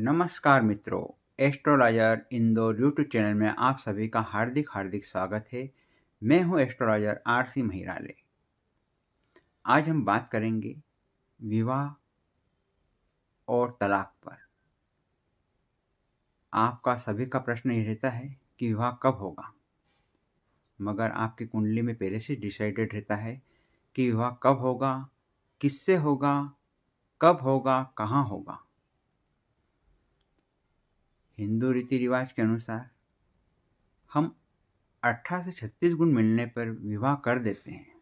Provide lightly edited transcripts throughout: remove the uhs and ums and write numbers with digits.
नमस्कार मित्रों, astrologer Indore YouTube channel में आप सभी का हार्दिक हार्दिक स्वागत है। मैं हूं एस्ट्रोलॉजर आरसी महिराले। आज हम बात करेंगे विवाह और तलाक पर। आपका सभी का प्रश्न ये रहता है कि विवाह कब होगा, मगर आपकी कुंडली में पहले से डिसाइडेड रहता है कि विवाह कब होगा, किससे होगा, कब होगा, कहाँ होगा। हिंदू रीति रिवाज के अनुसार हम 18 से 36 गुण मिलने पर विवाह कर देते हैं।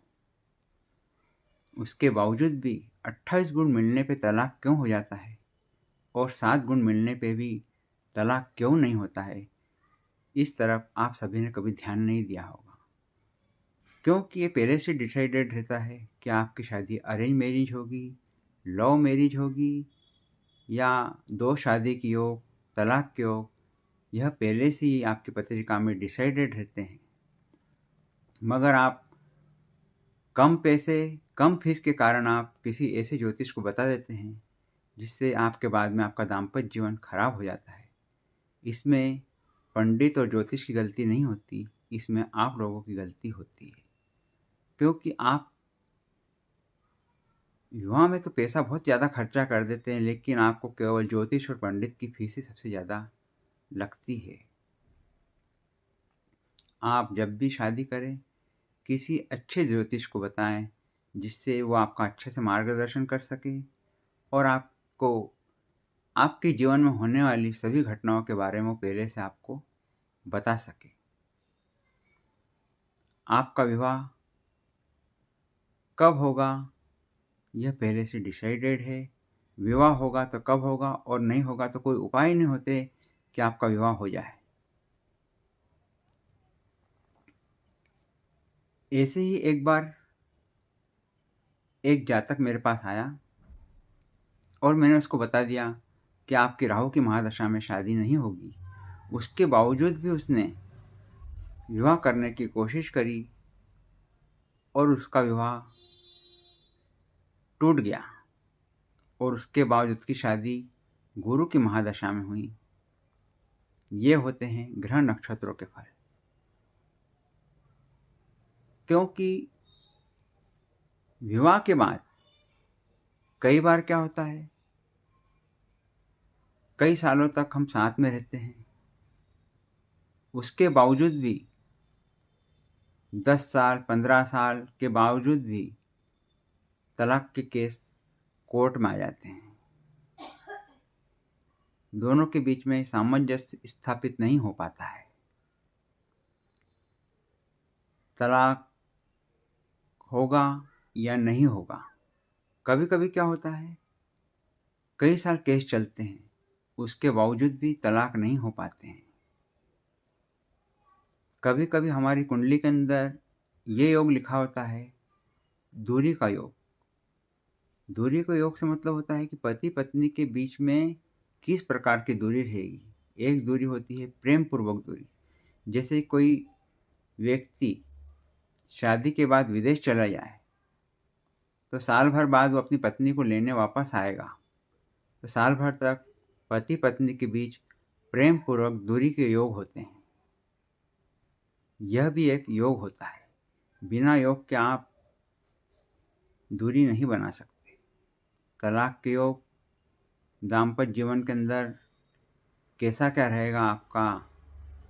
उसके बावजूद भी 28 गुण मिलने पे तलाक क्यों हो जाता है और 7 गुण मिलने पे भी तलाक क्यों नहीं होता है, इस तरफ आप सभी ने कभी ध्यान नहीं दिया होगा। क्योंकि ये पहले से डिसाइडेड रहता है कि आपकी शादी अरेंज मैरिज होगी, लव मैरिज होगी या दो शादी की योग, तलाक के योग, यह पहले से ही आपकी पत्रिका में डिसाइडेड रहते हैं। मगर आप कम पैसे, कम फीस के कारण आप किसी ऐसे ज्योतिष को बता देते हैं जिससे आपके बाद में आपका दाम्पत्य जीवन खराब हो जाता है। इसमें पंडित और ज्योतिष की गलती नहीं होती, इसमें आप लोगों की गलती होती है। क्योंकि आप विवाह में तो पैसा बहुत ज़्यादा खर्चा कर देते हैं, लेकिन आपको केवल ज्योतिष और पंडित की फीस ही सबसे ज़्यादा लगती है। आप जब भी शादी करें किसी अच्छे ज्योतिष को बताएं जिससे वो आपका अच्छे से मार्गदर्शन कर सके और आपको आपके जीवन में होने वाली सभी घटनाओं के बारे में पहले से आपको बता सके। आपका विवाह कब होगा यह पहले से डिसाइडेड है। विवाह होगा तो कब होगा और नहीं होगा तो कोई उपाय नहीं होते कि आपका विवाह हो जाए। ऐसे ही एक बार एक जातक मेरे पास आया और मैंने उसको बता दिया कि आपकी राहु की महादशा में शादी नहीं होगी। उसके बावजूद भी उसने विवाह करने की कोशिश करी और उसका विवाह टूट गया और उसके बाद उसकी शादी गुरु की महादशा में हुई। ये होते हैं ग्रह नक्षत्रों के फल। क्योंकि विवाह के बाद कई बार क्या होता है, कई सालों तक हम साथ में रहते हैं, उसके बावजूद भी 10 साल 15 साल के बावजूद भी तलाक के केस कोर्ट में आ जाते हैं। दोनों के बीच में सामंजस्य स्थापित नहीं हो पाता है। तलाक होगा या नहीं होगा। कभी कभी क्या होता है, कई साल केस चलते हैं, उसके बावजूद भी तलाक नहीं हो पाते हैं। कभी कभी हमारी कुंडली के अंदर ये योग लिखा होता है दूरी का योग। दूरी का योग से मतलब होता है कि पति पत्नी के बीच में किस प्रकार की दूरी रहेगी। एक दूरी होती है प्रेम पूर्वक दूरी। जैसे कोई व्यक्ति शादी के बाद विदेश चला जाए तो साल भर बाद वो अपनी पत्नी को लेने वापस आएगा, तो साल भर तक पति पत्नी के बीच प्रेम पूर्वक दूरी के योग होते हैं। यह भी एक योग होता है। बिना योग के आप दूरी नहीं बना सकते। तलाक के योग दाम्पत्य जीवन के अंदर कैसा क्या रहेगा, आपका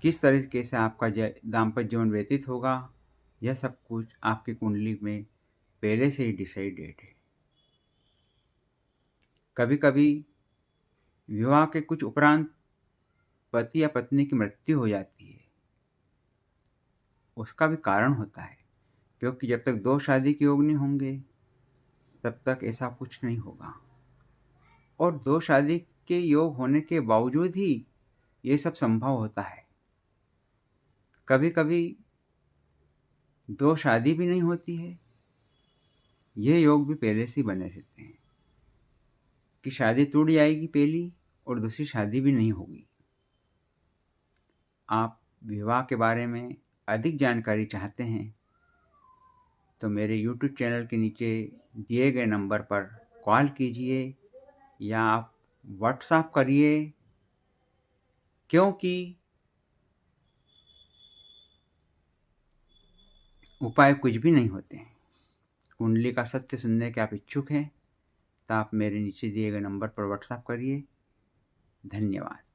किस तरीके से आपका दाम्पत्य जीवन व्यतीत होगा, यह सब कुछ आपकी कुंडली में पहले से ही डिसाइडेड है। कभी कभी विवाह के कुछ उपरांत पति या पत्नी की मृत्यु हो जाती है। उसका भी कारण होता है, क्योंकि जब तक दो शादी के योग नहीं होंगे तब तक ऐसा कुछ नहीं होगा। और दो शादी के योग होने के बावजूद ही ये सब संभव होता है। कभी कभी दो शादी भी नहीं होती है, ये योग भी पहले से बने रहते हैं कि शादी टूट जाएगी पहली और दूसरी शादी भी नहीं होगी। आप विवाह के बारे में अधिक जानकारी चाहते हैं तो मेरे YouTube चैनल के नीचे दिए गए नंबर पर कॉल कीजिए या आप व्हाट्सएप करिए क्योंकि उपाय कुछ भी नहीं होते हैं। कुंडली का सत्य सुनने के आप इच्छुक हैं तो आप मेरे नीचे दिए गए नंबर पर व्हाट्सएप करिए। धन्यवाद।